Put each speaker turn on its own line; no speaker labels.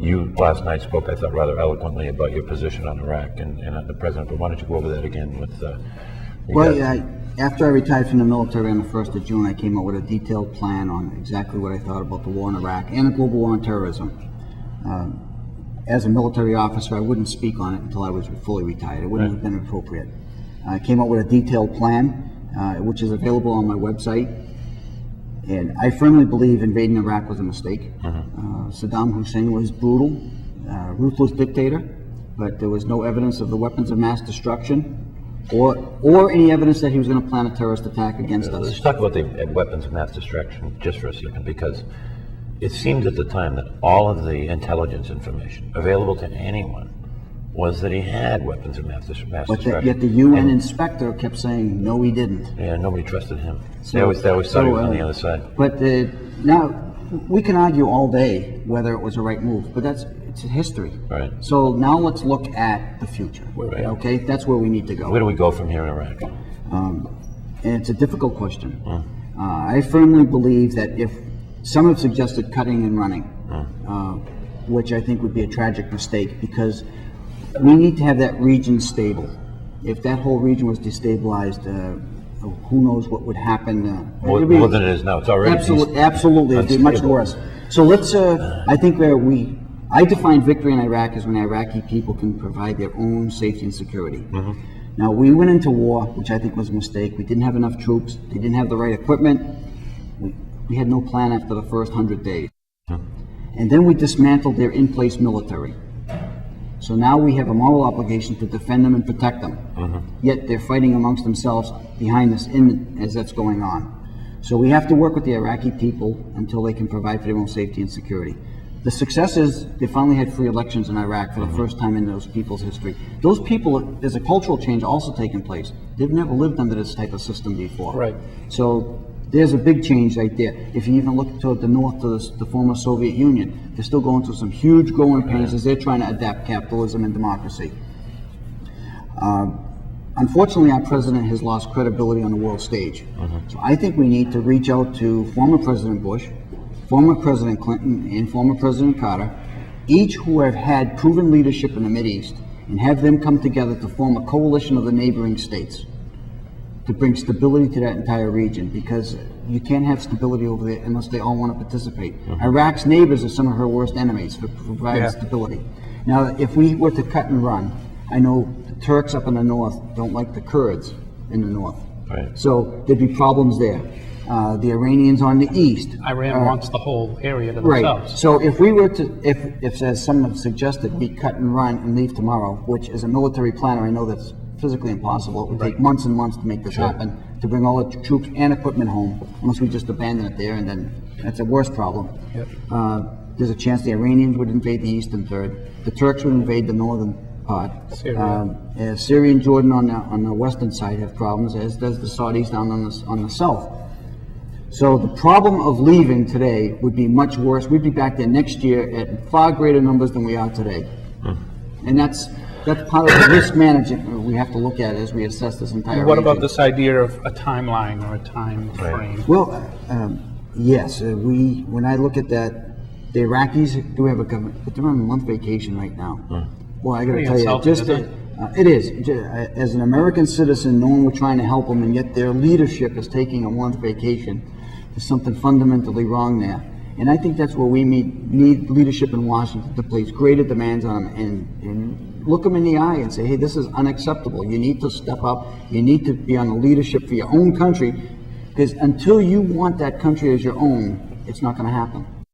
You last night spoke, I thought, rather eloquently about your position on Iraq and the president, but why don't you go over that again with...
After I retired from the military on the 1st of June, I came up with a detailed plan on exactly what I thought about the war in Iraq and the global war on terrorism. As a military officer, I wouldn't speak on it until I was fully retired. It wouldn't have been appropriate. I came up with a detailed plan, which is available on my website. And I firmly believe invading Iraq was a mistake. Saddam Hussein was brutal, ruthless dictator, but there was no evidence of the weapons of mass destruction or any evidence that he was going to plan a terrorist attack against us.
Let's talk about the weapons of mass destruction just for a second, because it seemed at the time that all of the intelligence information available to anyone was that he had weapons of mass destruction.
But yet the UN inspector kept saying, no, he didn't.
Yeah, nobody trusted him. They always thought he was on the other side.
But now, we can argue all day whether it was a right move, but it's history.
Right.
So now let's look at the future.
Right.
Okay, that's where we need to go.
Where do we go from here in Iraq?
And it's a difficult question. I firmly believe that if some have suggested cutting and running, which I think would be a tragic mistake, because we need to have that region stable. If that whole region was destabilized, who knows what would happen.
More than it is now. It's already
absolutely, it'd be much worse. So let's, I think I define victory in Iraq as when Iraqi people can provide their own safety and security. Now, we went into war, which I think was a mistake. We didn't have enough troops. They didn't have the right equipment. We had no plan after the first 100 days. And then we dismantled their in-place military. So now we have a moral obligation to defend them and protect them. Yet they're fighting amongst themselves behind us as that's going on. So we have to work with the Iraqi people until they can provide for their own safety and security. The success is they finally had free elections in Iraq for the first time in those people's history. Those people, there's a cultural change also taking place. They've never lived under this type of system before.
Right.
So there's a big change right there. If you even look toward the north to the former Soviet Union, they're still going through some huge growing pains as they're trying to adapt capitalism and democracy. Unfortunately, our president has lost credibility on the world stage. So I think we need to reach out to former President Bush, former President Clinton, and former President Carter, each who have had proven leadership in the Mideast, and have them come together to form a coalition of the neighboring states to bring stability to that entire region, because you can't have stability over there unless they all want to participate. Iraq's neighbors are some of her worst enemies for providing stability. Now, if we were to cut and run, I know the Turks up in the north don't like the Kurds in the north.
Right.
So there'd be problems there. The Iranians on the east.
Iran wants the whole area to themselves.
Right. So if we were to, if as some have suggested, we cut and run and leave tomorrow, which as a military planner, I know that's physically impossible. It would take months and months to make this happen, to bring all the troops and equipment home, unless we just abandon it there, and then that's a worse problem. There's a chance the Iranians would invade the eastern third. The Turks would invade the northern part. Syria and Jordan on the western side have problems, as does the Saudis down on the south. So the problem of leaving today would be much worse. We'd be back there next year at far greater numbers than we are today. And that's part of the risk management we have to look at as we assess this entire
What
region.
about this idea of a timeline or a time frame?
Well, yes. When I look at that, the Iraqis do have a government, but they're on a month vacation right now. Well, I got to tell you, it is. As an American citizen, knowing we're trying to help them, and yet their leadership is taking a month vacation, there's something fundamentally wrong there. And I think that's where we need leadership in Washington to place greater demands on them and look them in the eye and say, hey, this is unacceptable. You need to step up. You need to be on the leadership for your own country, because until you want that country as your own, it's not going to happen.